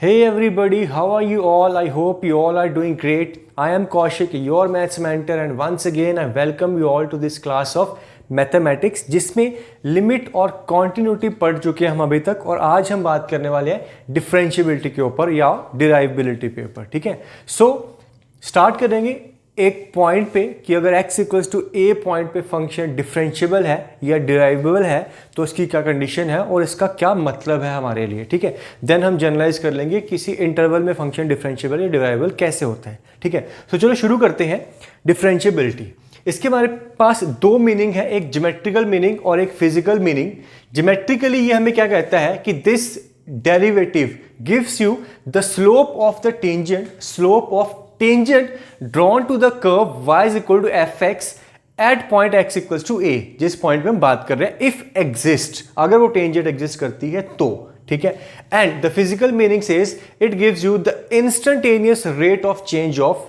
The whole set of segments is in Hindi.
Hey everybody, how are you all? I hope you all are doing great. I am Kaushik, your maths mentor, and once again I welcome you all to this class of mathematics जिसमें लिमिट और कॉन्टिन्यूटी पढ़ चुके हैं हम अभी तक, और आज हम बात करने वाले हैं डिफरेंशिएबिलिटी के ऊपर या डिराइवेबिलिटी के ऊपर। ठीक है, सो स्टार्ट करेंगे एक पॉइंट पे कि अगर x equals to A point पे फंक्शन डिफरेंशिएबल है या डिराइवेबल है तो इसकी क्या कंडीशन है और इसका क्या मतलब है हमारे लिए। ठीक है, देन हम जनरलाइज कर लेंगे किसी इंटरवल में फंक्शन डिफरेंशिएबल या डिराइवेबल कैसे होता है। ठीक है, तो चलो शुरू करते हैं। डिफरेंशिएबिलिटी, इसके हमारे पास दो मीनिंग है, एक ज्योमेट्रिकल मीनिंग और एक फिजिकल मीनिंग। ज्योमेट्रिकली ये हमें क्या कहता है कि this derivative gives you the slope of the tangent drawn to the curve y is equal to fx at point x equals to a, जिस पॉइंट पे हम बात कर रहे हैं, if exist, अगर वो टेंजेंट एग्जिस्ट करती है तो। ठीक है, and the physical meaning says it gives you the instantaneous rate of change of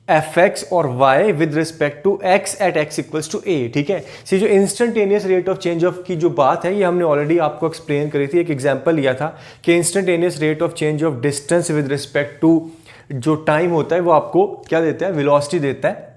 fx और y with respect to x at x equals to a। ठीक है, जो instantaneous rate of change of की जो बात है ये हमने ऑलरेडी आपको एक्सप्लेन करी थी, एक एग्जांपल लिया था कि instantaneous rate of change of distance with respect to जो टाइम होता है वो आपको क्या देता है, वेलोसिटी देता है।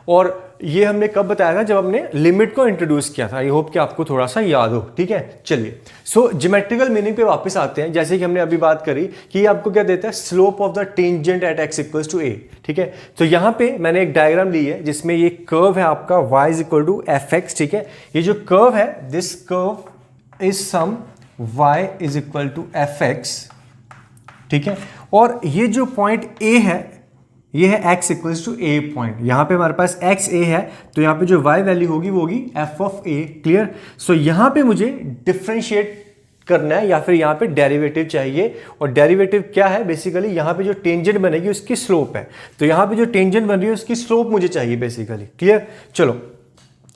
और ये हमने कब बताया था, जब हमने लिमिट को इंट्रोड्यूस किया था। आई होप कि आपको थोड़ा सा याद हो। ठीक है, चलिए सो ज्योमेट्रिकल मीनिंग पे वापस आते हैं। जैसे कि हमने अभी बात करी कि ये आपको क्या देता है, slope of the tangent at x equals to a। ठीक है, तो यहां पे मैंने एक डायग्राम ली है जिसमें ये कर्व है आपका y is equal to fx। ठीक है, ये जो कर्व है, this curve is some y is equal to fx। ठीक है, और ये जो पॉइंट A है ये है x equals to a point. यहां पे हमारे पास x a है तो यहां पे जो y वैल्यू होगी वो होगी f ऑफ a। क्लियर, सो यहां पे मुझे डिफरेंशिएट करना है या फिर यहां पे डेरिवेटिव चाहिए, और डेरिवेटिव क्या है, बेसिकली यहां पे जो टेंजेंट बनेगी उसकी स्लोप है, तो यहां पे जो टेंजेंट बन रही है उसकी स्लोप मुझे चाहिए बेसिकली। क्लियर, चलो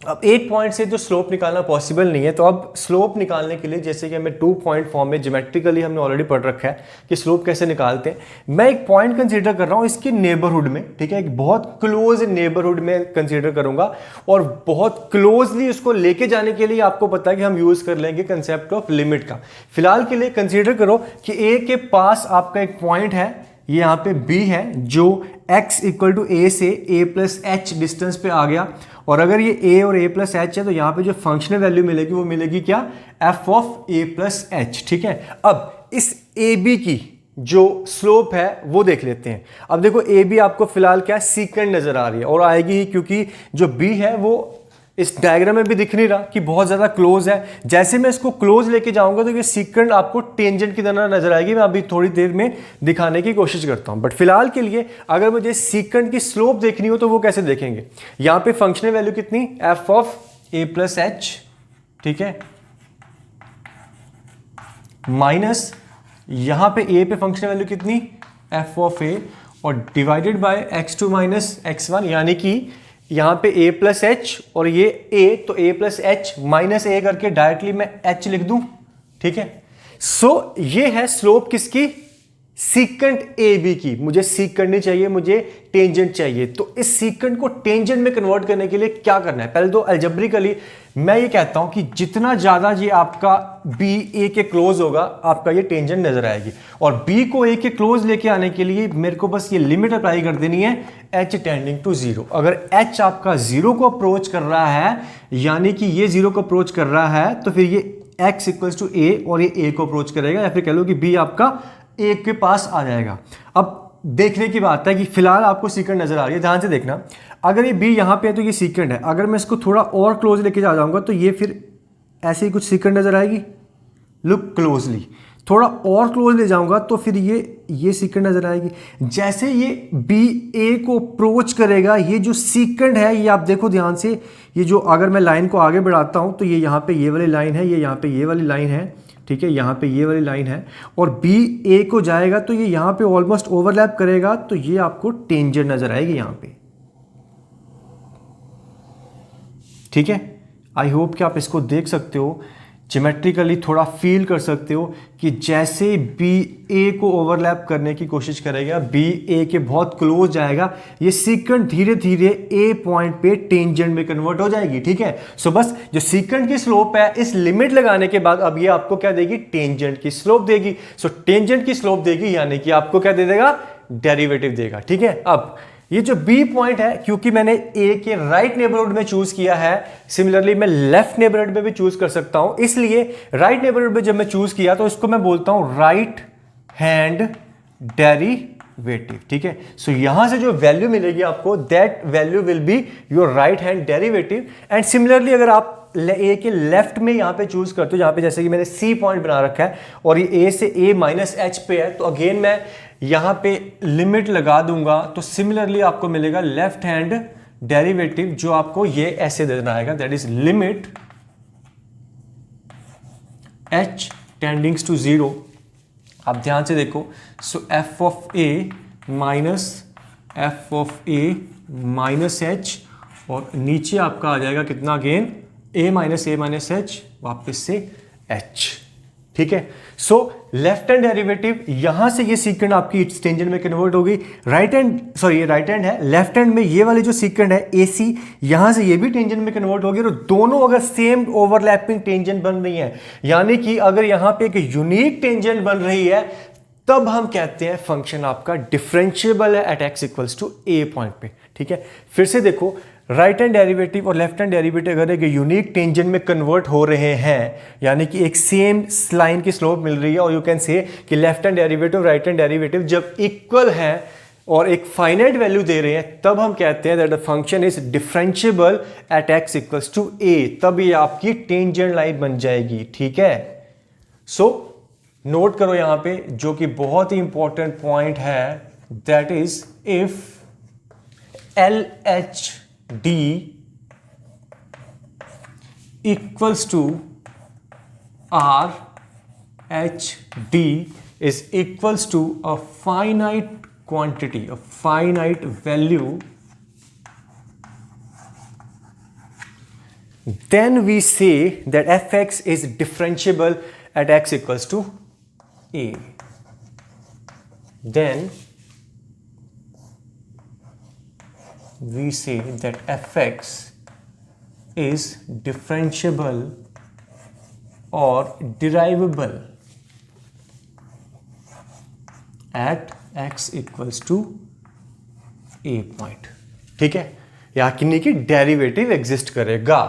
अब एक पॉइंट से जो स्लोप निकालना पॉसिबल नहीं है, तो अब स्लोप निकालने के लिए जैसे कि हमें 2 पॉइंट फॉर्म में ज्योमेट्रिकली हमने ऑलरेडी पढ़ रखा है कि स्लोप कैसे निकालते हैं। मैं एक पॉइंट कंसीडर कर रहा हूं इसके नेबरहुड में। ठीक है, एक बहुत क्लोज नेबरहुड में कंसीडर करूंगा, और बहुत क्लोजली उसको लेके जाने के लिए आपको पता है कि हम यूज कर लेंगे कंसेप्ट ऑफ लिमिट का। फिलहाल के लिए कंसीडर करो कि ए के पास आपका एक पॉइंट है, ये यहाँ पे B है जो x इक्वल टू a से a प्लस एच डिस्टेंस पे आ गया, और अगर ये a और a प्लस एच है तो यहाँ पे जो फंक्शनल वैल्यू मिलेगी वो मिलेगी क्या, f of a plus H. ठीक है, अब इस AB की जो स्लोप है वो देख लेते हैं। अब देखो AB आपको फिलहाल क्या सीकेंट नजर आ रही है, और आएगी ही क्योंकि जो B है वो इस डायग्राम में भी दिख नहीं रहा कि बहुत ज्यादा क्लोज है। जैसे मैं इसको क्लोज लेके जाऊंगा तो ये सीकेंट आपको टेंजेंट की तरह नजर आएगी। मैं अभी थोड़ी देर में दिखाने की कोशिश करता हूं, बट फिलहाल के लिए अगर मुझे सीकेंट की स्लोप देखनी हो तो वो कैसे देखेंगे, यहां पे फंक्शनल वैल्यू कितनी, f of a plus H. ठीक है, माइनस यहां पे a पे फंक्शनल वैल्यू कितनी, f ऑफ a, और divided by x2 minus x1, यानी कि यहां पे a प्लस एच और ये a, तो a plus H minus a करके डायरेक्टली मैं h लिख दूं। ठीक है, सो ये है स्लोप किसकी, सीकेंट AB की। मुझे सीक करनी चाहिए, मुझे टेंजेंट चाहिए, तो इस सीकेंट को टेंजेंट में कन्वर्ट करने के लिए क्या करना है, पहले तो अलजेब्रिकली मैं ये कहता हूं कि जितना ज्यादा ये आपका B A के क्लोज होगा आपका ये टेंजेंट नजर आएगी, और B को A के क्लोज लेके आने के लिए मेरे को बस ये लिमिट अप्लाई कर देनी है h टेंडिंग टू 0। अगर h आपका 0 को अप्रोच कर रहा है, यानी कि ये 0 को अप्रोच कर रहा है, तो फिर ये x इक्वल्स टू a और ये a को अप्रोच करेगा, या फिर कह लो कि B आपका a के पास आ जाएगा। अब देखने की बात है कि फिलहाल आपको सीकेंट नजर आ रही है, ध्यान से देखना। अगर ये B यहां पे है तो ये सीकेंट है, अगर मैं इसको थोड़ा और क्लोज लेके जाऊंगा तो ये फिर ऐसे ही कुछ सीकेंट नजर आएगी। लुक क्लोजली, थोड़ा और क्लोज ले जाऊंगा तो फिर ये सीकेंट नजर आएगी। जैसे ये B A को अप्रोच करेगा, ये जो सीकेंट है ये आप देखो ध्यान से, ये जो अगर मैं लाइन को आगे बढ़ाता हूं तो ये यहाँ पे ये वाली लाइन है, ये यहाँ पे ये वाली लाइन है। ठीक है, यहाँ पे ये वाली लाइन है, और B A को जाएगा तो ये यहाँ पे ऑलमोस्ट ओवरलैप करेगा, तो ये आपको टेंजेंट नजर आएगी यहाँ पे। ठीक है, आई होप कि आप इसको देख सकते हो। ज्योमेट्रिकली थोड़ा फील कर सकते हो कि जैसे बी ए को ओवरलैप करने की कोशिश करेगा, बी ए के बहुत क्लोज जाएगा, ये सीक्वेंट धीरे धीरे ए पॉइंट पे टेंजेंट में कन्वर्ट हो जाएगी। ठीक है, सो बस जो सीक्वेंट की स्लोप है, इस लिमिट लगाने के बाद अब ये आपको क्या देगी, टेंजेंट की स्लोप देगी। सो टेंजेंट की स्लोप देगी यानी कि आपको क्या दे देगा, डेरिवेटिव देगा। ठीक है, अब ये जो बी पॉइंट है, क्योंकि मैंने ए के राइट नेबरहुड में चूज किया है, सिमिलरली मैं लेफ्ट नेबरहुड में भी चूज कर सकता हूं, इसलिए राइट नेबरहुड में जब मैं चूज किया तो इसको मैं बोलता हूं राइट हैंड डेरिवेटिव। ठीक है, सो यहां से जो वैल्यू मिलेगी आपको, that value will be your right hand derivative. And similarly अगर आप ए के लेफ्ट में यहां पे चूज करते हो, जहां पे जैसे कि मैंने सी पॉइंट बना रखा है और ये ए से ए माइनस एच पे है, तो अगेन मैं यहां पे लिमिट लगा दूंगा, तो सिमिलरली आपको मिलेगा लेफ्ट हैंड डेरिवेटिव, जो आपको ये ऐसे देना आएगा, that is limit H tendings to 0। आप ध्यान से देखो, so F of A minus F of A minus H, और नीचे आपका आ जाएगा कितना, अगेन ए माइनस एच वापस से एच। ठीक है, सो लेफ्ट हैंड डेरिवेटिव, यहां से ये सीक्वेंट आपकी टेंजेंट में कन्वर्ट होगी। राइट हैंड, सॉरी ये राइट हैंड है, लेफ्ट हैंड में ये वाली जो सीक्वेंट है एसी, यहां से ये भी टेंजेंट में कन्वर्ट होगी, और दोनों अगर सेम ओवरलैपिंग टेंजेंट बन रही है, यानी कि अगर यहां पे एक यूनिक टेंजेंट बन रही है, तब हम कहते हैं फंक्शन आपका डिफरेंशिएबल है at X equals to A point पे। ठीक है, फिर से देखो, राइट हैंड डेरिवेटिव और लेफ्ट हैंड डेरिवेटिव अगर एक यूनिक टेंजेंट में कन्वर्ट हो रहे हैं, यानी कि एक सेम लाइन की स्लोप मिल रही है, और यू कैन से कि left hand derivative right hand derivative जब इक्वल है और एक फाइनाइट वैल्यू दे रहे हैं, तब हम कहते हैं that the function is differentiable at X equals to A, तब ये आपकी टेंजेंट लाइन बन जाएगी। ठीक है, सो नोट करो यहां पे जो कि बहुत ही इंपॉर्टेंट पॉइंट है, that is if L H D equals to R H D is equals to a finite quantity, a finite value, then we say that fx is differentiable at x equals to a. Then we say that fx is differentiable or derivable at x equals to a point. ठीक है, यानी कि डेरिवेटिव एग्जिस्ट करेगा।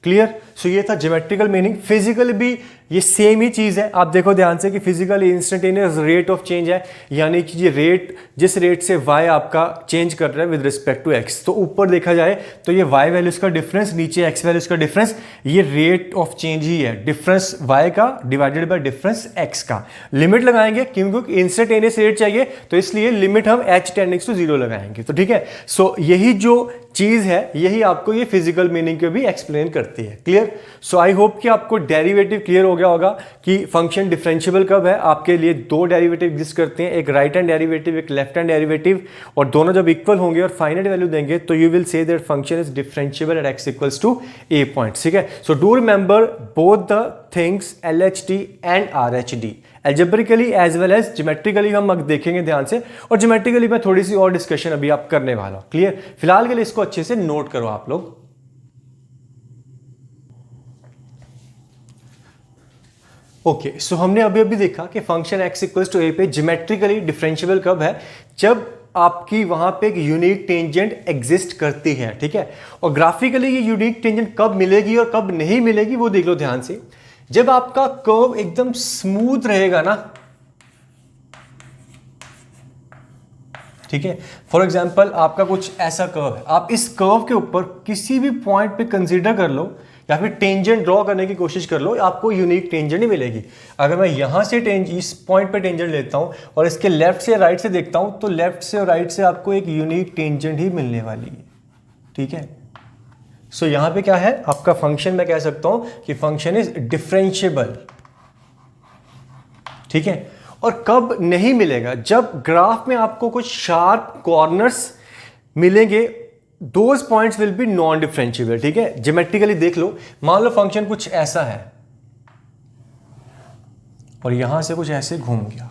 क्लियर, सो ये था ज्योमेट्रिकल मीनिंग। फिजिकल भी ये सेम ही चीज है, आप देखो ध्यान से कि physical instantaneous rate of change है, यानी कि ये रेट, जिस रेट से y आपका चेंज कर रहा है विद रिस्पेक्ट टू x, तो ऊपर देखा जाए तो ये y वैल्यूज का डिफरेंस, नीचे x वैल्यूज का डिफरेंस, ये रेट ऑफ चेंज ही है, डिफरेंस y का डिवाइडेड बाय डिफरेंस x का। लिमिट लगाएंगे क्योंकि इंस्टेंटेनियस रेट चाहिए, तो इसलिए लिमिट हम h टेंडिंग्स टू 0 लगाएंगे। तो ठीक है, सो यही जो चीज है, यही आपको ये फिजिकल मीनिंग को भी एक्सप्लेन करती है। क्लियर, सो आई होप कि आपको डेरिवेटिव क्लियर हो गया होगा कि फंक्शन डिफरेंशिएबल कब है। आपके लिए दो डेरिवेटिव एग्जिस्ट करते हैं, एक राइट हैंड डेरिवेटिव, एक लेफ्ट हैंड डेरिवेटिव, और दोनों जब इक्वल होंगे और फाइनाइट वैल्यू देंगे तो you will say that function is differentiable at X equals to A point. ठीक है, so do remember both the things LHD and RHD, algebraically as well as geometrically हम देखेंगे ध्यान से, और ज्योमेट्रिकली मैं थोड़ी सी और डिस्कशन अभी आप करने वाला हूं। क्लियर, फिलहाल के लिए इसको अच्छे से नोट करो आप लोग। ओके, सो हमने अभी देखा कि function x equals to a पे ज्योमेट्रिकली डिफरेंशिएबल कब है, जब आपकी वहां पे एक यूनिक टेंजेंट एग्जिस्ट करती है। ठीक है, और ग्राफिकली ये यूनिक टेंजेंट कब मिलेगी और कब नहीं मिलेगी वो देख लो ध्यान से। जब आपका कर्व एकदम स्मूथ रहेगा ना, ठीक है, फॉर एग्जांपल आपका कुछ ऐसा कर्व है, आप इस कर्व के ऊपर किसी भी पॉइंट पे कंसीडर कर लो या फिर टेंजेंट ड्रॉ करने की कोशिश कर लो, आपको यूनिक टेंजेंट ही मिलेगी। अगर मैं यहां से इस पॉइंट पे टेंजेंट लेता हूं और इसके लेफ्ट से राइट से देखता हूं, तो लेफ्ट से और राइट से आपको एक यूनिक टेंजेंट ही मिलने वाली है। ठीक है, सो यहां पे क्या है आपका फंक्शन, मैं कह सकता हूं कि फंक्शन इज डिफरेंशिएबल। ठीक है, और कब नहीं मिलेगा, जब ग्राफ में आपको कुछ शार्प कॉर्नर्स मिलेंगे, those points will be non differentiable. ठीक है, ज्योमेट्रिकली देख लो, मान लो फंक्शन कुछ ऐसा है, और यहाँ से कुछ ऐसे घूम गया,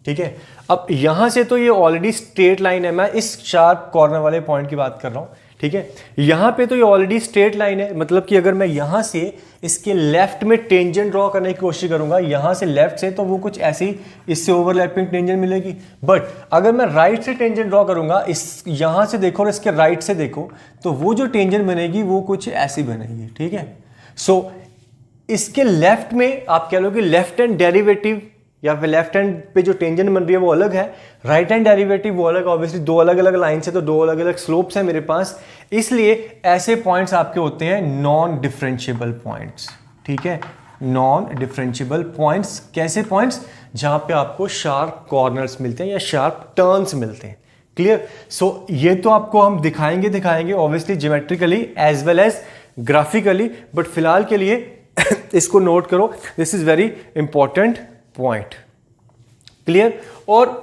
ठीक है। अब यहाँ से तो ये ऑलरेडी स्ट्रेट लाइन है, मैं इस शार्प कॉर्नर वाले पॉइंट की बात कर रहा हूँ, ठीक है। यहाँ पे तो ये ऑलरेडी स्ट्रेट लाइन है, मतलब कि अगर मैं यहाँ से इसके लेफ्ट में टेंजेंट ड्रॉ करने की कोशिश करूंगा, यहाँ से लेफ्ट से, तो वो कुछ ऐसी इससे ओवरलैपिंग टेंजेंट मिलेगी। बट अगर मैं राइट से टेंजेंट ड्रॉ करूंगा, इस यहाँ से देखो और इसके राइट से देखो, तो वो जो टेंजेंट बनेगी वो कुछ ऐसी बनेगी, ठीक है। सो इसके लेफ्ट में आप कह लो कि लेफ्ट हैंड डेरिवेटिव या फिर लेफ्ट हैंड पे जो टेंजेंट बन रही है वो अलग है, राइट हैंड डेरिवेटिव वो अलग। ऑब्वियसली दो अलग अलग लाइन से तो दो अलग अलग स्लोप्स हैं मेरे पास, इसलिए ऐसे पॉइंट्स आपके होते हैं नॉन डिफरेंशिएबल पॉइंट्स, ठीक है। नॉन डिफरेंशिएबल पॉइंट्स कैसे पॉइंट्स? जहां पे आपको शार्प कॉर्नर्स मिलते हैं या शार्प टर्न्स मिलते हैं। क्लियर? सो ये तो आपको हम दिखाएंगे obviously geometrically as well as graphically, but फिलहाल के लिए इसको नोट करो, this is very important point. Clear? और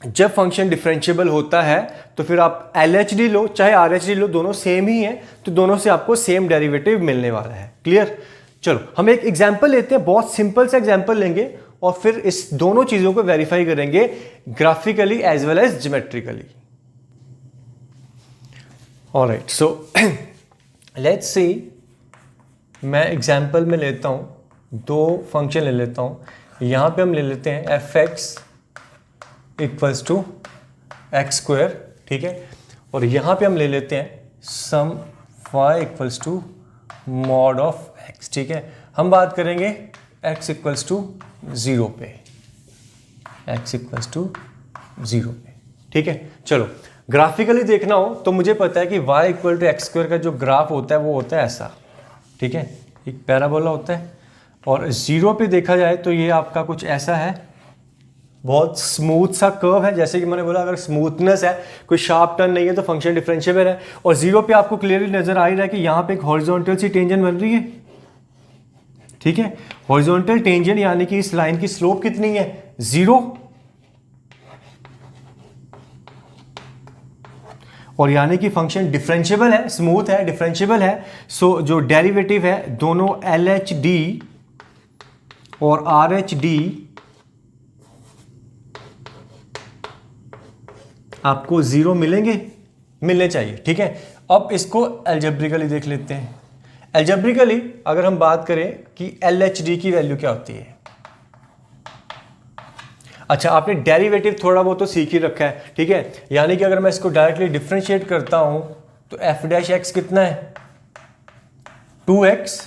जब फंक्शन डिफरेंशिएबल होता है तो फिर आप LHD लो चाहे RHD लो, दोनों सेम ही है, तो दोनों से आपको सेम डेरिवेटिव मिलने वाला है। क्लियर? चलो हम एक एग्जांपल लेते हैं, बहुत सिंपल सा एग्जांपल लेंगे और फिर इस दोनों चीजों को वेरीफाई करेंगे graphically as well as geometrically. Alright, so let's see, मैं एग्जांपल में लेता हूं, दो फंक्शन ले लेता हूं। यहां पे हम ले लेते हैं fx equals to X square, ठीक है। और यहां पे हम ले लेते हैं some y equals to mod of x, ठीक है। हम बात करेंगे x इक्वल्स टू 0 पे, x इक्वल्स टू 0 पे, ठीक है। चलो ग्राफिकली देखना हो तो मुझे पता है कि y equal to X square का जो ग्राफ होता है वो होता है ऐसा, ठीक है, एक पैराबोला होता है। और 0 पे देखा जाए तो ये आपका कुछ ऐसा है, बहुत स्मूथ सा कर्व है। जैसे कि मैंने बोला, अगर स्मूथनेस है, कोई शार्प टर्न नहीं है, तो फंक्शन डिफरेंशिएबल है। और 0 पे आपको क्लियरली नजर आ ही रहा है कि यहाँ पे एक हॉरिजॉन्टल सी टेंजेंट बन रही है, ठीक है। हॉरिजॉन्टल टेंजेंट यानी कि इस लाइन की स्लोप कितनी है? 0। और यानी कि फंक्शन डिफरेंशिएबल है, स्मूथ है, डिफरेंशिएबल है। सो जो डेरिवेटिव है दोनों LHD और RHD आपको 0 मिलने चाहिए, ठीक है। अब इसको अलजेब्रिकली देख लेते हैं। अलजेब्रिकली अगर हम बात करें कि LHD की वैल्यू क्या होती है, अच्छा आपने डेरिवेटिव थोड़ा बहुत तो सीख ही रखा है, ठीक है। यानी कि अगर मैं इसको डायरेक्टली डिफरेंशिएट करता हूं तो f डैश x कितना है? 2x,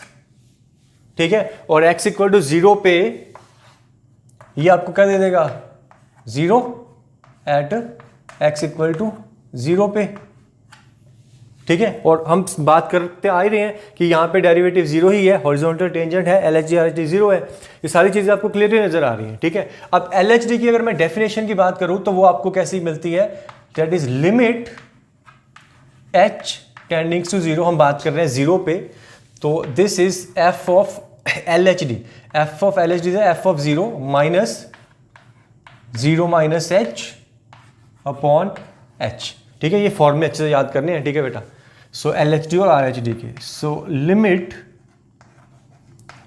ठीक है। और x इक्वल टू 0 पे ये आपको क्या दे देगा? 0 एट x इक्वल टू 0 पे, ठीक है। और हम बात करते आ ही रहे हैं कि यहाँ पे डेरिवेटिव 0 ही है, हॉरिजॉन्टल टेंजेंट है, LHD RHD 0 है। ये सारी चीजें आपको क्लियरली नजर आ रही हैं, ठीक है। अब LHD की अगर मैं डेफिनेशन की बात करूं तो वो आपको कैसी मिलती है? That is limit h tendings to 0। हम बात कर रहे हैं 0 पे, तो this is f of LHD। f of LHD है f of 0 minus 0 minus h upon h, ठीक है। ये फॉर्मूले अच्छे से याद करने हैं, ठीक है बेटा। सो LHD और RHD के, so limit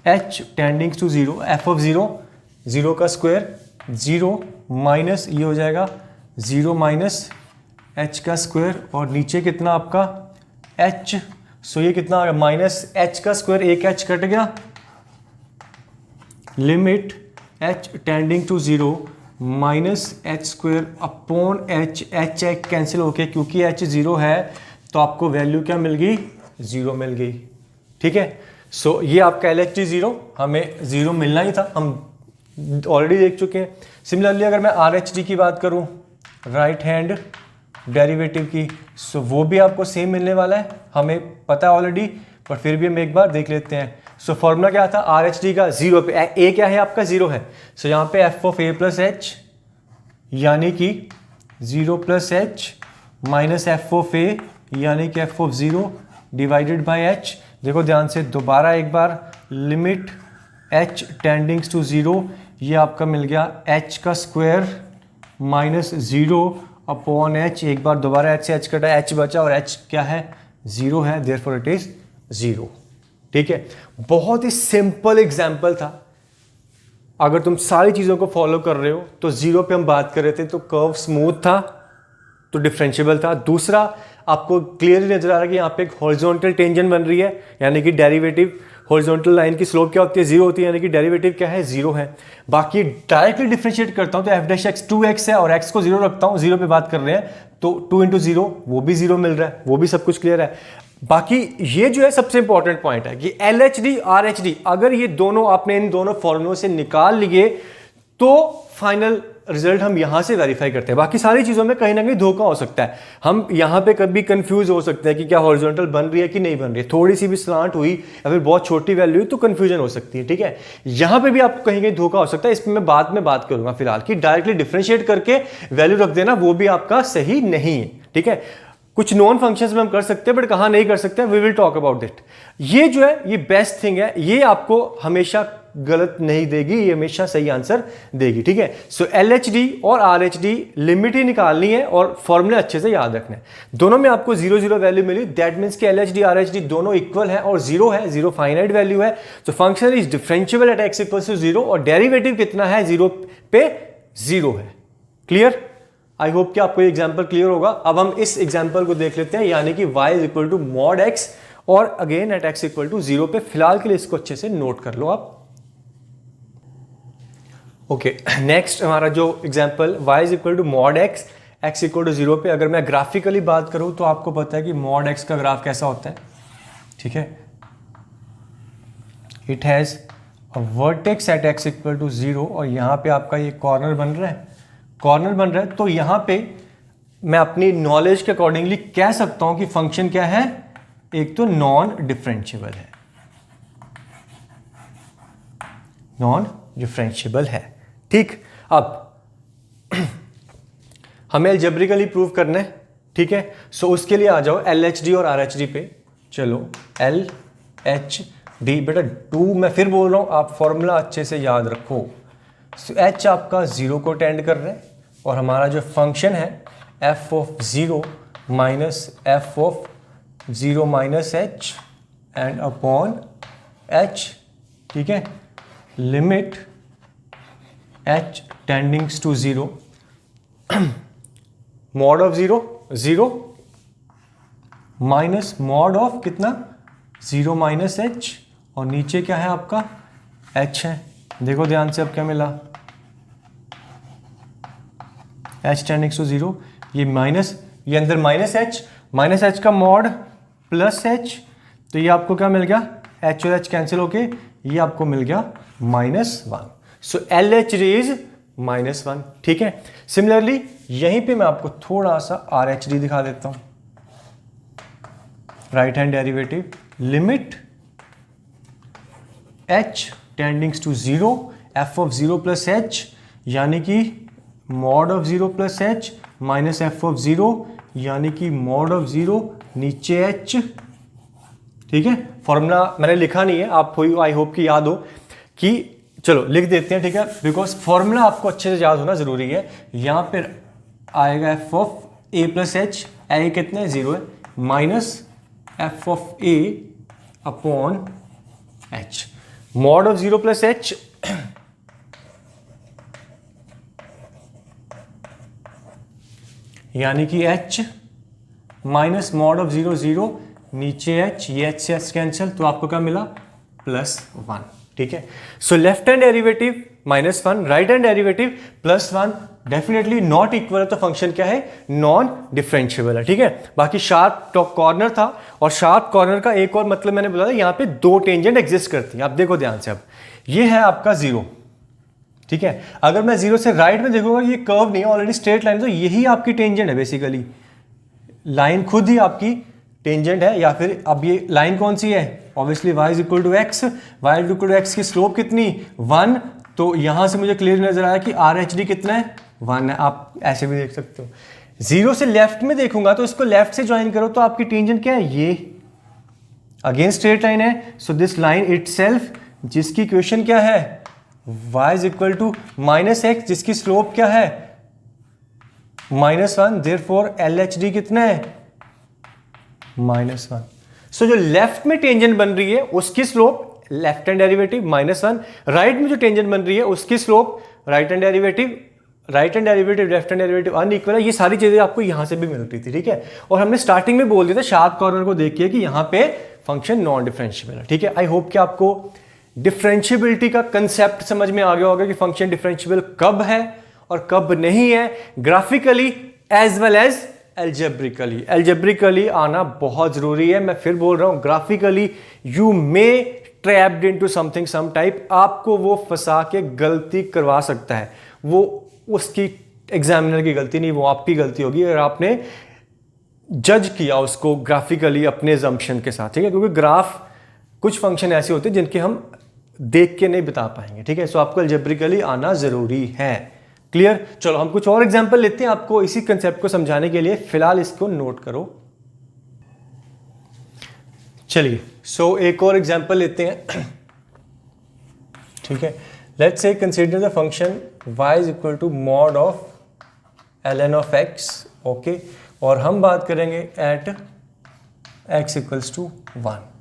h tendings to 0, f of 0, 0 का स्क्वायर 0 माइनस ये हो जाएगा 0 माइनस h का स्क्वायर, और नीचे कितना आपका h, सो ये कितना आ गया? माइनस h का स्क्वायर, एक h कट गया। Limit h tending to 0 minus H square upon H, H एक कैंसिल होके, क्योंकि एच 0 है तो आपको वैल्यू क्या मिल गई? 0 मिल गई, ठीक है। सो ये आपका LHD 0, हमें 0 मिलना ही था, हम ऑलरेडी देख चुके हैं। सिमिलरली अगर मैं RHD की बात करूं, राइट हैंड डेरिवेटिव की, सो वो भी आपको सेम मिलने वाला है, हमें पता है ऑलरेडी, पर फिर भी हम एक बार देख लेते हैं। सो फॉर्मूला क्या था RHD का? 0 पे a क्या है आपका? 0 है। सो यहाँ पे f of a plus h यानी कि 0 plus h minus f of a यानी कि f of 0 divided by h। देखो ध्यान से, दोबारा एक बार, लिमिट h टेंडिंग्स टू 0, ये आपका मिल गया h का स्क्वायर माइनस 0 अपॉन h। एक बार दोबारा h से h कटा, h बचा और h क्या है? 0 है, देयरफॉर इट इज 0, ठीक है। बहुत ही सिंपल एग्जाम्पल था, अगर तुम सारी चीज़ों को फॉलो कर रहे हो तो जीरो पे हम बात कर रहे थे तो कर्व स्मूथ था, तो डिफरेंशिएबल था। दूसरा, आपको क्लियरली नजर आ रहा है कि यहाँ पे एक हॉरिजॉन्टल टेंजेंट बन रही है, यानी कि डेरिवेटिव हॉरिजॉन्टल लाइन की स्लोप क्या होती है, जीरो होती है, यानी कि डेरिवेटिव क्या है, जीरो है। बाकी डायरेक्टली डिफरेंशिएट करता हूँ तो एफ डैश एक्स 2x है और x को जीरो रखता हूँ, जीरो पे बात कर रहे हैं तो 2 इंटू जीरो वो भी जीरो मिल रहा है, वो भी सब कुछ क्लियर है। बाकी ये जो है सबसे इंपॉर्टेंट पॉइंट है कि LHD RHD अगर ये दोनों आपने इन दोनों फॉर्मूलों से निकाल लिए तो फाइनल रिजल्ट हम यहां से वेरीफाई करते हैं। बाकी सारी चीजों में कहीं ना कहीं धोखा हो सकता है, हम यहां पे कभी कंफ्यूज हो सकते हैं कि क्या हॉरिजॉन्टल बन रही है कि नहीं बन रही है, थोड़ी सी भी स्लांट हुई या फिर बहुत छोटी वैल्यू हुई तो कंफ्यूजन हो सकती है। ठीक है, यहां पे भी आपको कहीं कहीं धोखा हो सकता है, इसमें मैं बाद में बात करूंगा। फिलहाल कि डायरेक्टली डिफरेंशिएट करके वैल्यू रख देना वो भी आपका सही नहीं है। ठीक है, कुछ नॉन फंक्शंस में हम कर सकते हैं बट कहां नहीं कर सकते, we will talk about it. ये जो है ये बेस्ट थिंग है, ये आपको हमेशा गलत नहीं देगी, ये हमेशा सही आंसर देगी। ठीक है, सो LHD और RHD लिमिट ही निकालनी है और फॉर्मूले अच्छे से याद रखना है। दोनों में आपको 0 0 वैल्यू मिली, दैट मींस कि LHD RHD दोनों इक्वल है और 0 है, 0 फाइनाइट वैल्यू है। तो function is differentiable at x equals to 0 और डेरिवेटिव कितना है, 0 पे 0 है। क्लियर? आई होप कि आपको ये एग्जाम्पल क्लियर होगा। अब हम इस एग्जाम्पल को देख लेते हैं, यानी कि y is equal to mod x और again at x equal to 0 पे। फिलहाल के लिए इसको अच्छे से नोट कर लो आप। ओके, नेक्स्ट हमारा जो example y is equal to mod x equal to 0 पे, अगर मैं ग्राफिकली बात करूं तो आपको पता है कि मॉड x का ग्राफ कैसा होता है। ठीक है, it has a vertex at x equal to 0 और यहां पे आपका ये कॉर्नर बन रहा है, तो यहां पे मैं अपनी नॉलेज के अकॉर्डिंगली कह सकता हूं कि फंक्शन क्या है, एक तो नॉन डिफरेंशिएबल है, नॉन डिफरेंशिएबल है। ठीक, अब हमें अलजेब्रिकली प्रूव करना है। ठीक है, सो उसके लिए आ जाओ LHD और RHD पे। चलो LHD बेटा 2, मैं फिर बोल रहा हूं आप फॉर्मूला अच्छे से याद रखो। सो H आपका 0 को टेंड कर रहा है और हमारा जो फंक्शन है f of 0 minus f of 0 minus h and upon h। ठीक है, limit h tendings to 0, mod of 0 0 minus mod of कितना 0 माइनस h और नीचे क्या है आपका h है। देखो ध्यान से अब क्या मिला, h टेंडिंग्स टू 0, ये माइनस, ये अंदर माइनस h का मॉड प्लस h, तो ये आपको क्या मिल गया, h और h कैंसिल होके ये आपको मिल गया -1। सो LHD इज -1। ठीक है, सिमिलरली यहीं पे मैं आपको थोड़ा सा RHD दिखा देता हूं। Right hand derivative limit h tendings to 0 f of 0 plus h, यानी कि mod of 0 plus h minus f of 0, यानी कि मॉड ऑफ 0 नीचे h। ठीक है, फॉर्मूला मैंने लिखा नहीं है, आप आई होप कि याद हो कि चलो लिख देते हैं। ठीक है, बिकॉज फॉर्मूला आपको अच्छे से याद होना जरूरी है। यहां पर आएगा f of a plus h, a कितना है 0 है, minus f of a upon h, mod of 0 plus h यानी कि h माइनस मॉड ऑफ 0 0 नीचे h, ये h से h कैंसिल, तो आपको क्या मिला +1। ठीक है, so left hand derivative -1, right hand derivative +1, definitely not equal है, तो फंक्शन क्या है, नॉन डिफरेंशिएबल है। ठीक है, बाकी शार्प टॉप कॉर्नर था और शार्प कॉर्नर का एक और मतलब मैंने बोला था, यहाँ पे 2 टेंजेंट एग्जिस्ट करती हैं। आप देखो ध्यान से, अब ये है आपका 0। ठीक है, अगर मैं 0 से राइट में देखूंगा ये कर्व नहीं है, ऑलरेडी स्ट्रेट लाइन, तो यही आपकी टेंजेंट है, बेसिकली लाइन खुद ही आपकी टेंजेंट है। या फिर अब ये लाइन कौन सी है, obviously y is equal to x, y is equal to x की स्लोप कितनी 1, तो यहां से मुझे क्लियर नजर आया कि RHD कितना है 1 है। आप ऐसे भी देख सकते हो। 0 से लेफ्ट में देखूंगा तो इसको लेफ्ट से ज्वाइन करो, तो आपकी टेंजेंट क्या है, ये अगेन स्ट्रेट लाइन है। सो दिस लाइन इटसेल्फ, जिसकी इक्वेशन क्या है, y is equal to -x, जिसकी स्लोप क्या है -1, देयरफॉर LHD कितना है -1। सो जो लेफ्ट में टेंजेंट बन रही है उसकी slope left hand derivative -1, right में जो टेंजेंट बन रही है उसकी slope right hand derivative left hand derivative unequal है। ये सारी चीजें आपको यहां से भी मिल रही थी, ठीक है। और हमने स्टार्टिंग में बोल दिया था शार्प कॉर्नर को देखिए कि यहां पे फंक्शन नॉन डिफरेंशिएबल है, ठीक है। आई होप कि आपको डिफरेंशिएबिलिटी का कंसेप्ट समझ में आ गया होगा कि फंक्शन डिफरेंशिएबल कब है और कब नहीं है, graphically as well as algebraically. Algebraically आना बहुत जरूरी है। मैं फिर बोल रहा हूं, graphically you may trapped into something some type, आपको वो फंसा के गलती करवा सकता है। वो उसकी एग्जामिनर की गलती नहीं, वो आपकी गलती होगी अगर आपने जज किया उसको ग्राफिकली अपने अजम्पशन के साथ, ठीक है। क्योंकि ग्राफ कुछ फंक्शन ऐसे होते हैं जिनके हम देख के नहीं बता पाएंगे, ठीक है। सो आपको अलजेब्रिकली आना जरूरी है। क्लियर? चलो हम कुछ और एग्जांपल लेते हैं आपको इसी कंसेप्ट को समझाने के लिए। फिलहाल इसको नोट करो। चलिए सो एक और एग्जांपल लेते हैं, ठीक है। Let's say consider the function y is equal to mod of ln of x, okay. और हम बात करेंगे at x equals to 1।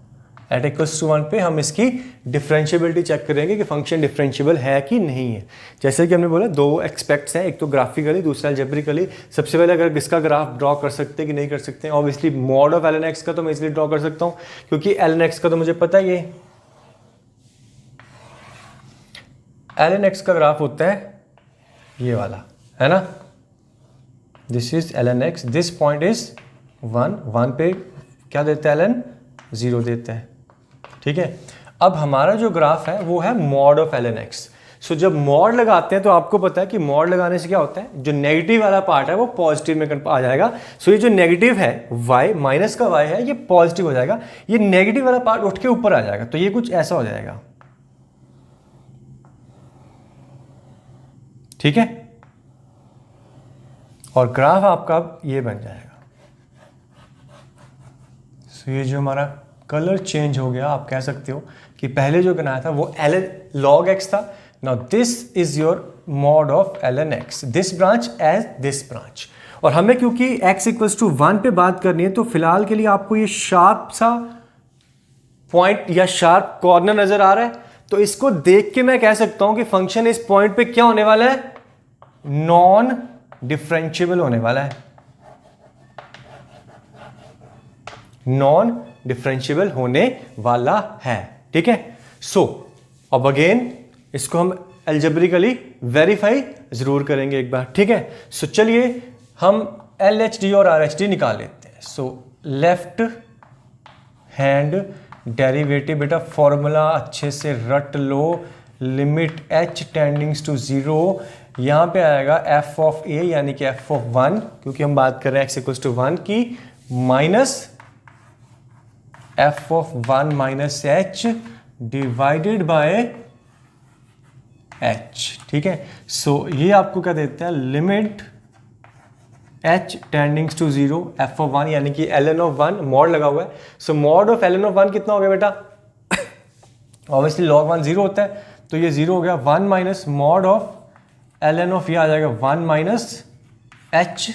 At equals to 1 पे हम इसकी डिफरेंशिएबिलिटी चेक करेंगे कि फंक्शन डिफरेंशिएबल है कि नहीं है। जैसे कि हमने बोला दो एक्सपेक्ट्स हैं, एक तो ग्राफिकली दूसरा अलजेब्रिकली। सबसे पहले अगर इसका ग्राफ ड्रॉ कर सकते हैं कि नहीं कर सकते हैं, obviously mod of ln x का तो मैं इसलिए ड्रॉ कर सकता हूँ क्योंकि ln x का तो मुझे पता ही है। ln x का ग्राफ होता है ये वाला, है ना। This is ln x, this point is 1 पे क्या देता है ln 0 देता है, ठीक है। अब हमारा जो ग्राफ है वो है मॉड ऑफ ln x। सो जब मॉड लगाते हैं तो आपको पता है कि मॉड लगाने से क्या होता है, जो नेगेटिव वाला पार्ट है वो पॉजिटिव में आ जाएगा। सो ये जो नेगेटिव है y माइनस का y है ये पॉजिटिव हो जाएगा, ये नेगेटिव वाला पार्ट उठ के ऊपर आ जाएगा। तो ये कुछ ऐसा हो जाएगा, ठीक है। और ग्राफ आपका ये बन जाएगा। सो ये जो हमारा कलर चेंज हो गया, आप कह सकते हो कि पहले जो बनाया था वो log x था। Now this is your mod of ln x, this branch as this branch. और हमें क्योंकि x इक्वल्स टू 1 पे बात करनी है तो फिलहाल के लिए आपको ये शार्प सा पॉइंट या शार्प कॉर्नर नजर आ रहा है। तो इसको देख के मैं कह सकता हूं कि फंक्शन इस पॉइंट पे क्या होने वाला है, नॉन डिफरेंशिएबल होने वाला है, नॉन डिफरेंशिएबल होने वाला है, ठीक है। सो अब अगेन इसको हम अलजेब्रिकली वेरीफाई जरूर करेंगे एक बार, ठीक है। सो चलिए हम LHD और RHD निकाल लेते हैं। सो लेफ्ट हैंड डेरिवेटिव, बेटा फॉर्मूला अच्छे से रट लो, लिमिट h टेंडिंग्स टू 0, यहां पे आएगा f ऑफ a यानी कि f ऑफ 1, क्योंकि हम बात कर रहे हैं x इक्वल्स टू 1 की, minus f of 1 minus h divided by h, ठीक है। सो ये आपको क्या देता है, limit h tendings to 0 f of 1 यानी कि ln ऑफ 1, मॉड लगा हुआ है। सो मॉड ऑफ ln ऑफ 1 कितना हो गया बेटा, ऑब्वियसली log 1 0 होता है तो ये 0 हो गया, 1 minus mod of ln of ये आ जाएगा 1 माइनस h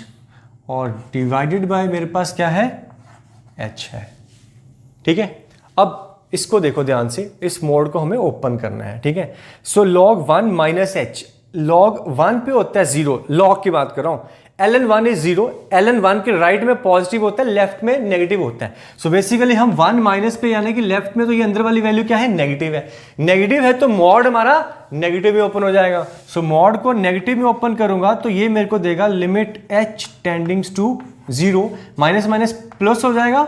और डिवाइडेड बाय मेरे पास क्या है, h है, ठीक है। अब इसको देखो ध्यान से, इस मोड को हमें ओपन करना है, ठीक है। सो log 1 माइनस h, log 1 पे होता है 0, log की बात कर रहा हूं, ln 1 इज 0, ln 1 के राइट में पॉजिटिव होता है, लेफ्ट में नेगेटिव होता है। सो बेसिकली हम 1 माइनस पे यानी कि लेफ्ट में, तो ये अंदर वाली वैल्यू क्या है, नेगेटिव है। नेगेटिव है तो मॉड हमारा नेगेटिव में ओपन हो जाएगा। सो मॉड को नेगेटिव में ओपन करूंगा तो ये मेरे को देगा limit h tendings to 0, minus minus plus हो जाएगा,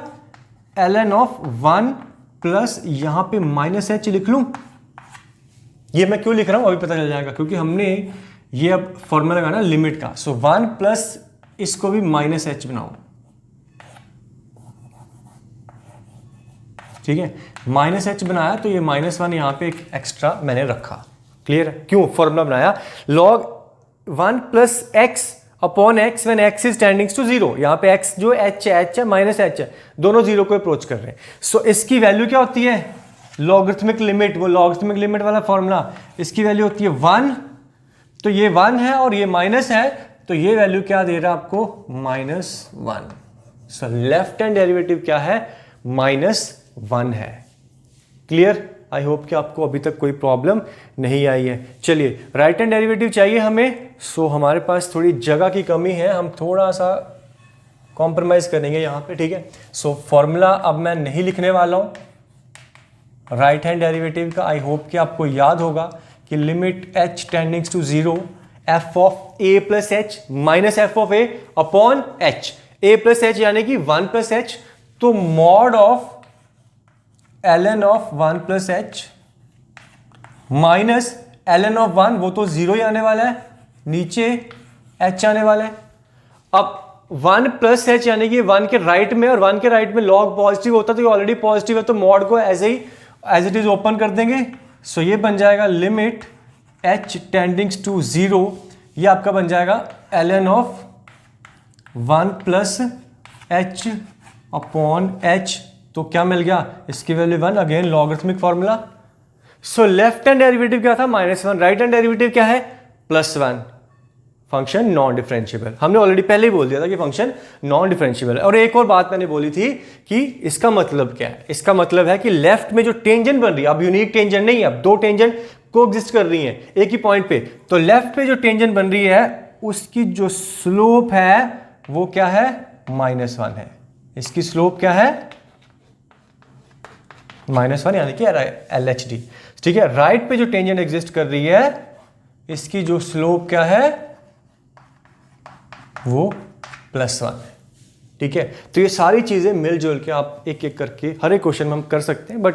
ln ऑफ 1 प्लस यहां पे माइनस h लिख लूं। ये मैं क्यों लिख रहा हूं अभी पता चल जाएगा, क्योंकि हमने ये अब फॉर्मूला लगाना लिमिट का। सो 1 प्लस इसको भी माइनस h बनाओ, ठीक है। माइनस h बनाया तो ये -1 यहां पे एक एक्स्ट्रा मैंने रखा, क्लियर है। क्यों फॉर्मूला बनाया, log 1 plus x upon x when x is tendings to 0, यहां पे x जो h है माइनस h है, दोनों 0 को अप्रोच कर रहे हैं। सो इसकी वैल्यू क्या होती है, लॉगरिथमिक लिमिट, वो लॉगरिथमिक लिमिट वाला फॉर्मूला, इसकी वैल्यू होती है 1, तो ये 1 है और ये माइनस है, तो ये वैल्यू क्या दे रहा है आपको, -1। सो लेफ्ट हैंड डेरिवेटिव क्या है, -1 है, क्लियर। आई होप कि आपको अभी तक कोई प्रॉब्लम नहीं आई है। चलिए राइट हैंड डेरिवेटिव चाहिए हमें, सो हमारे पास थोड़ी जगह की कमी है, हम थोड़ा सा कॉम्प्रोमाइज करेंगे यहाँ पे, ठीक है। सो फॉर्मूला अब मैं नहीं लिखने वाला हूँ राइट हैंड डेरिवेटिव का। आई होप कि आपको याद होगा कि limit h tendings to 0 f of a plus H minus F of a upon h, a plus H यानी कि 1 प्लस एच, तो mod of ln of 1 plus H minus ln of 1, वो तो 0 ही आने वाला है, नीचे h आने वाला है। अब 1 प्लस एच यानी कि 1 के राइट में, और 1 के राइट में लॉग पॉजिटिव होता है तो ये ऑलरेडी पॉजिटिव है, तो मॉड को ऐसे ही एज इट इज ओपन कर देंगे। सो ये बन जाएगा लिमिट h टेंडिंग्स टू 0, ये आपका बन जाएगा ln of 1 plus H upon H, तो क्या मिल गया, इसकी value 1, again logarithmic formula. So left hand derivative क्या था, -1, राइट हैंड डेरिवेटिव क्या है, +1। फंक्शन नॉन डिफरेंशिएबल, हमने ऑलरेडी पहले ही बोल दिया था कि फंक्शन नॉन डिफरेंशिएबल है। और एक और बात मैंने बोली थी कि इसका मतलब क्या है, इसका मतलब है कि लेफ्ट में जो टेंजेंट बन रही है, अब यूनिक टेंजेंट नहीं है, अब दो टेंजेंट कोएग्जिस्ट कर रही हैं एक ही पॉइंट पे, तो लेफ्ट पे जो टेंजेंट बन रही है उसकी जो स्लोप है वो क्या है, -1 है। इसकी स्लोप क्या है, -1 यानी कि LHD, ठीक है। राइट पे जो टेंजेंट एग्जिस्ट कर रही है इसकी जो स्लोप क्या है वो +1 है, ठीक है। तो ये सारी चीजें मिलजुल के आप एक एक करके हर एक क्वेश्चन में हम कर सकते हैं, बट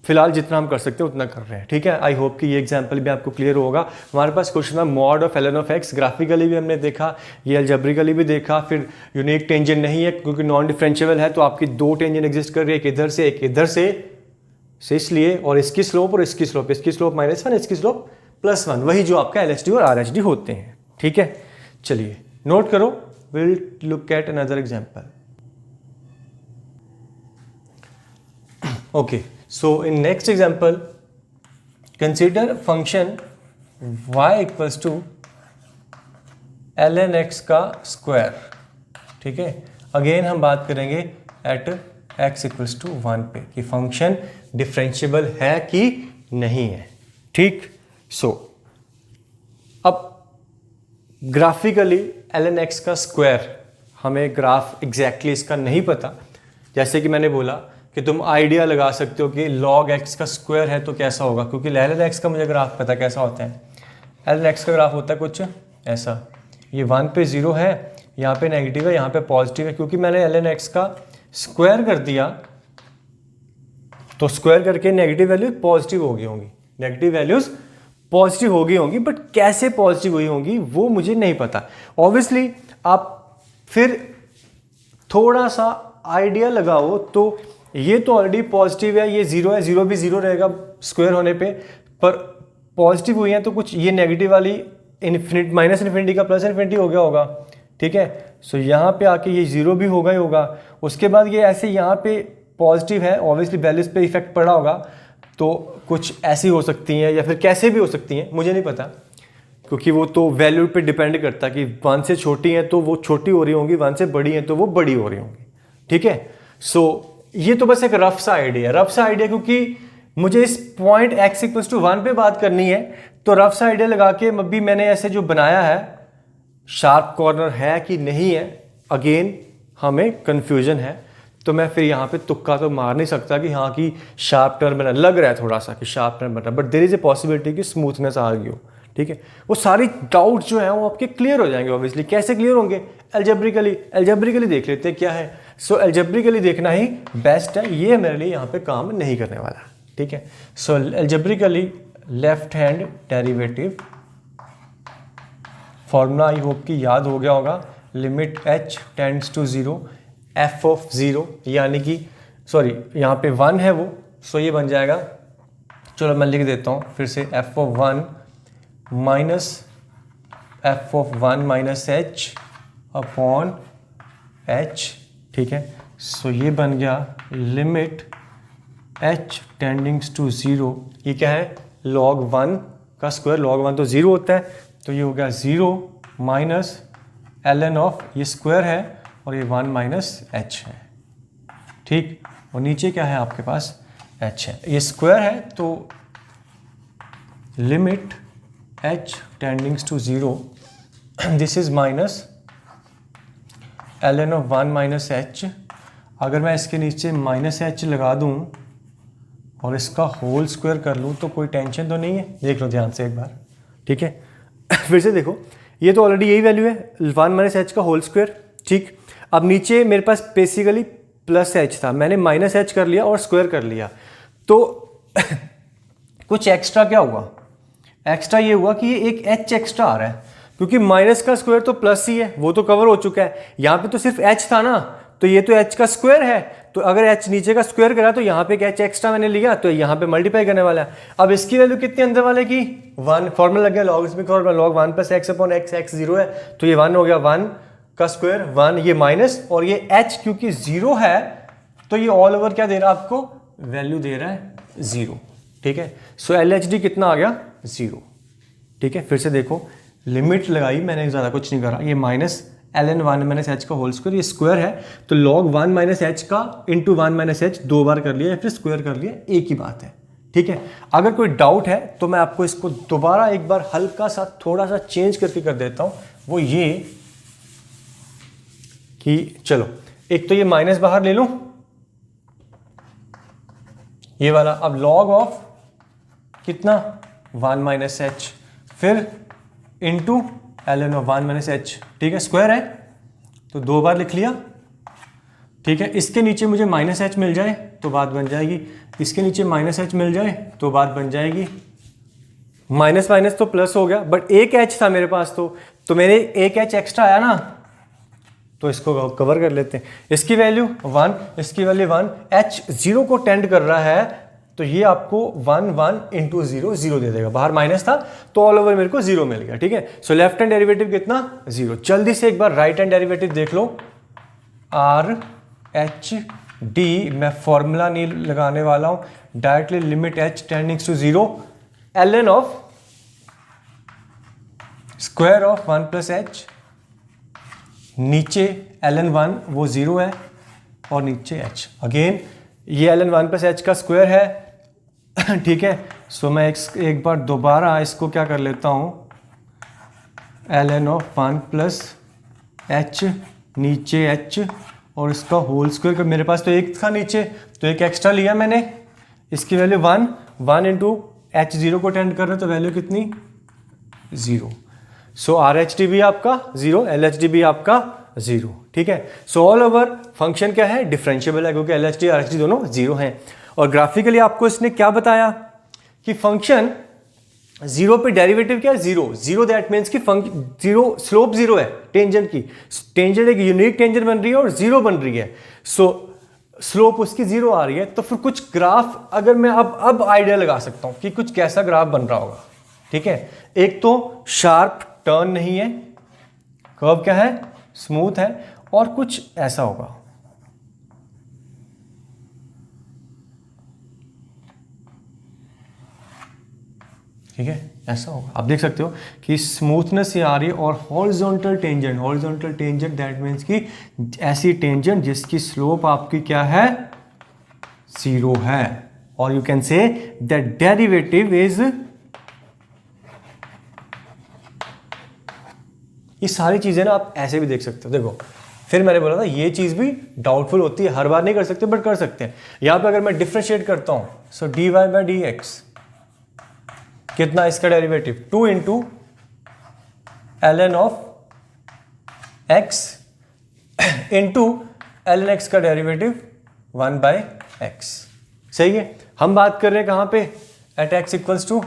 फिलहाल जितना हम कर सकते हैं उतना कर रहे हैं, ठीक है। आई होप कि ये एग्जांपल भी आपको क्लियर होगा। हमारे पास क्वेश्चन है mod of ln of x, graphically भी हमने देखा, ये अलजेब्रिकली भी देखा, फिर यूनिक टेंजेंट नहीं है क्योंकि नॉन डिफरेंशिएबल है, तो आपकी दो टेंजेंट एग्जिस्ट कर रही है, एक इधर से एक इधर से इसलिए, और इसकी स्लोप और इसकी स्लोप, इसकी स्लोप -1, इसकी स्लोप +1, वही जो आपका LHD और RHD होते हैं, ठीक है। चलिए नोट करो, will look at another example. Okay, so in next example consider function y equals to ln x का स्क्वायर, ठीक है। अगेन हम बात करेंगे एट x इक्वल्स टू 1 पे कि फंक्शन डिफरेंशिएबल है कि नहीं है, ठीक। सो अब ग्राफिकली ln x का स्क्वायर, हमें ग्राफ एग्जैक्टली इसका नहीं पता, जैसे कि मैंने बोला कि तुम आइडिया लगा सकते हो कि log x का स्क्वायर है तो कैसा होगा, क्योंकि ln x का मुझे ग्राफ पता कैसा होता है। ln x का ग्राफ होता है कुछ ऐसा, ये 1 पे 0 है, यहाँ पे नेगेटिव है, यहाँ पे पॉजिटिव है, क्योंकि मैंने ln x का स्क्वायर कर दिया तो स्क्वायर करके नेगेटिव वैल्यू पॉजिटिव हो गई होंगी, नेगेटिव वैल्यूज पॉजिटिव हो गई होंगी, बट कैसे पॉजिटिव हुई होंगी वो मुझे नहीं पता। ऑब्वियसली आप फिर थोड़ा सा आइडिया लगाओ, तो ये तो ऑलरेडी पॉजिटिव है, ये 0 है, 0 भी 0 रहेगा स्क्वायर होने पे, पर पॉजिटिव हुई है तो कुछ ये नेगेटिव वाली इन्फिनिटी माइनस इन्फिनिटी का प्लस इन्फिनिटी हो गया होगा, ठीक है। सो यहाँ पे आके ये 0 भी होगा ही होगा, उसके बाद ये ऐसे यहाँ पे पॉजिटिव है, ऑब्वियसली वैल्यूज पे इफेक्ट पड़ा होगा, तो कुछ ऐसी हो सकती हैं या फिर कैसे भी हो सकती हैं, मुझे नहीं पता, क्योंकि वो तो वैल्यू पे डिपेंड करता है कि 1 से छोटी है तो वो छोटी हो रही होंगी, 1 से बड़ी है तो वो बड़ी हो रही होंगी, ठीक है। सो ये तो बस एक रफ सा आइडिया है, रफ सा आइडिया, क्योंकि मुझे इस पॉइंट x इक्वल्स टू 1 पे बात करनी है, तो रफ सा आइडिया लगा के अभी मैंने ऐसे जो बनाया है, शार्प कॉर्नर है कि नहीं है, अगेन हमें कंफ्यूजन है, तो मैं फिर यहाँ पे तुक्का तो मार नहीं सकता कि हाँ कि शार्प टर्न बना, लग रहा है थोड़ा सा कि शार्प टर्न बना, but there is a possibility कि स्मूथनेस आ गई हो, ठीक है। वो सारी डाउट जो है वो आपके क्लियर हो जाएंगे। ऑब्वियसली कैसे क्लियर होंगे, एल्जेब्रिकली देख लेते हैं क्या है। सो एल्जेब्रिकली देखना ही बेस्ट है, ये मेरे लिए यहाँ पे काम नहीं करने वाला, ठीक है। So algebraically left hand derivative formula I hope कि याद हो गया होगा, limit h tends to 0 f of 0, यानी कि सॉरी यहाँ पे 1 है वो, सो ये बन जाएगा, चलो मैं लिख देता हूँ फिर से, f of 1 minus f of 1 minus h upon h, ठीक है। सो ये बन गया लिमिट h टेंडिंग्स टू 0, ये क्या है, log 1 का स्क्वायर, log 1 तो 0 होता है, तो ये हो गया 0 माइनस ln ऑफ, ये स्क्वायर है और ये 1 माइनस h है, ठीक। और नीचे क्या है आपके पास, h है, ये स्क्वायर है तो limit h tendings to 0 this is minus ln of 1 minus h। अगर मैं इसके नीचे माइनस h लगा दूं और इसका होल स्क्वायर कर लूं तो कोई टेंशन तो नहीं है। देख लो ध्यान से एक बार, ठीक है। फिर से देखो, ये तो ऑलरेडी यही वैल्यू है 1 माइनस h का होल स्क्वायर, ठीक। अब नीचे मेरे पास बेसिकली प्लस h था, मैंने माइनस h कर लिया और स्क्वायर कर लिया, तो कुछ एक्स्ट्रा क्या हुआ, एक्स्ट्रा ये हुआ कि ये एक h एक्स्ट्रा आ रहा है, क्योंकि माइनस का स्क्वायर तो प्लस ही है, वो तो कवर हो चुका है। यहाँ पे तो सिर्फ h था ना, तो ये तो h का स्क्वायर है, तो अगर h नीचे का स्क्वायर करा तो यहाँ पे एक h एक्स्ट्रा मैंने लिया, तो यहाँ पे मल्टीप्लाई करने वाला है। अब इसकी वैल्यू कितनी अंदर वाले की 1, फॉर्मूला लग गया logarithmic formula, log 1 plus x upon x, x 0 है तो ये 1 हो गया, 1 का स्क्वायर 1, ये माइनस, और ये h क्योंकि 0 है तो ये ऑल ओवर क्या दे रहा है आपको, वैल्यू दे रहा है 0, ठीक है। सो LHD कितना आ गया 0, ठीक है। फिर से देखो, लिमिट लगाई मैंने, ज़्यादा कुछ नहीं करा, ये माइनस ln 1 माइनस h का होल स्क्वायर, ये स्क्वायर है तो log 1 माइनस h का इंटू 1 माइनस h 2 बार कर लिया या फिर स्क्वायर कर लिया, एक ही बात है, ठीक है। अगर कोई डाउट है तो मैं आपको इसको दोबारा एक बार हल्का सा थोड़ा सा चेंज करके कर देता हूँ, वो ये कि चलो एक तो ये माइनस बाहर ले लूँ, ये वाला, अब log ऑफ कितना 1 माइनस h फिर into ln of 1 minus h, ठीक है, स्क्वायर है तो 2 बार लिख लिया, ठीक है। इसके नीचे मुझे माइनस h मिल जाए तो बात बन जाएगी, इसके नीचे माइनस h मिल जाए तो बात बन जाएगी। माइनस माइनस तो प्लस हो गया, बट एक h था मेरे पास, तो मेरे एक h एक्स्ट्रा आया ना, तो इसको कवर कर लेते हैं। इसकी वैल्यू 1, इसकी वैल्यू 1, h 0 को टेंड कर रहा है तो ये आपको 1 1 इंटू 0 0 दे देगा, बाहर माइनस था तो ऑल ओवर मेरे को 0 मिल गया, ठीक है। सो लेफ्ट हैंड डेरिवेटिव कितना 0। जल्दी से एक बार राइट हैंड डेरिवेटिव देख लो, RHD, मैं फॉर्मूला नहीं लगाने वाला हूं, directly limit h tendings to 0 ln of square of 1 plus h, नीचे ln 1 वो 0 है और नीचे h, अगेन ये ln 1 प्लस h का स्क्वायर है, ठीक है। सो मैं एक बार दोबारा इसको क्या कर लेता हूं, ln ऑफ 1 प्लस h, नीचे h और इसका होल स्क्वायर का, मेरे पास तो एक था नीचे तो एक एक्स्ट्रा लिया मैंने, इसकी वैल्यू 1 1 इंटू h 0 को टेंड कर रहे तो वैल्यू कितनी 0। सो RHD भी आपका 0, LHD भी आपका 0, ठीक है। सो ऑल ओवर फंक्शन क्या है, डिफरेंशिएबल है, क्योंकि LHD RHD दोनों 0 हैं। और ग्राफिकली आपको इसने क्या बताया कि फंक्शन 0 पे डेरिवेटिव क्या है 0 0, दैट मीन्स कि जीरो स्लोप 0 है टेंजेंट की, टेंजेंट एक यूनिक टेंजेंट बन रही है और 0 बन रही है, सो स्लोप उसकी 0 आ रही है। तो फिर कुछ ग्राफ अगर मैं अब आइडिया लगा सकता हूं कि कुछ कैसा ग्राफ बन रहा होगा, ठीक है। एक तो शार्प टर्न नहीं है, कर्व क्या है स्मूथ है, और कुछ ऐसा होगा, ठीक है, ऐसा होगा। आप देख सकते हो कि स्मूथनेस ये आ रही है, और हॉरिजॉन्टल टेंजेंट दैट मीन्स कि ऐसी टेंजेंट जिसकी स्लोप आपकी क्या है 0 है, और you can say that derivative is, ये सारी चीजें ना आप ऐसे भी देख सकते हो। देखो फिर मैंने बोला था ये चीज भी डाउटफुल होती है, हर बार नहीं कर सकते बट कर सकते हैं। यहां पे अगर मैं डिफरेंशिएट करता हूं, सो dy बाई डी एक्स कितना, इसका derivative 2 into ln of x into ln x का डेरिवेटिव 1 बाई एक्स, सही है। हम बात कर रहे हैं कहां पे, एट x इक्वल्स टू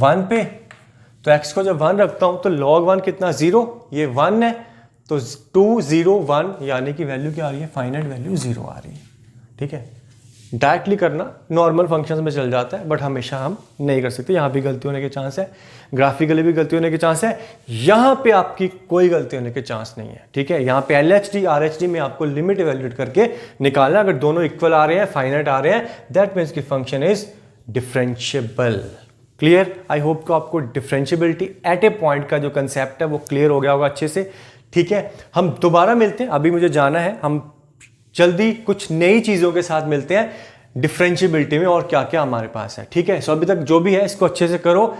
1 पे, तो x को जब 1 रखता हूं तो log 1 कितना 0, ये 1 है तो 2 0 1 यानी कि वैल्यू क्या आ रही है, फाइनाइट वैल्यू 0 आ रही है, ठीक है। डायरेक्टली करना नॉर्मल फंक्शंस में चल जाता है, बट हमेशा हम नहीं कर सकते, यहाँ भी गलती होने के चांस है, ग्राफिकली भी गलती होने के चांस है, यहाँ पे आपकी कोई गलती होने के चांस नहीं है, ठीक है। यहाँ पे LHD RHD में आपको लिमिट इवेल्युएट करके निकालना, अगर दोनों इक्वल आ रहे हैं, फाइनाइट आ रहे हैं, दैट मीन्स की function is differentiable. Clear, I hope को आपको डिफरेंशिएबिलिटी एट ए पॉइंट का जो कंसेप्ट है वो क्लियर हो गया होगा अच्छे से, ठीक है। हम दोबारा मिलते हैं, अभी मुझे जाना है, हम जल्दी कुछ नई चीज़ों के साथ मिलते हैं। डिफरेंशियबिलिटी में और क्या क्या हमारे पास है। ठीक है, सो अभी तक जो भी है इसको अच्छे से करो,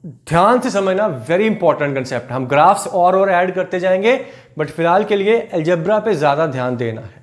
ध्यान से समझना, वेरी इंपॉर्टेंट कंसेप्ट। हम ग्राफ्स और ऐड करते जाएंगे, बट फिलहाल के लिए अलजेब्रा पे ज्यादा ध्यान देना है।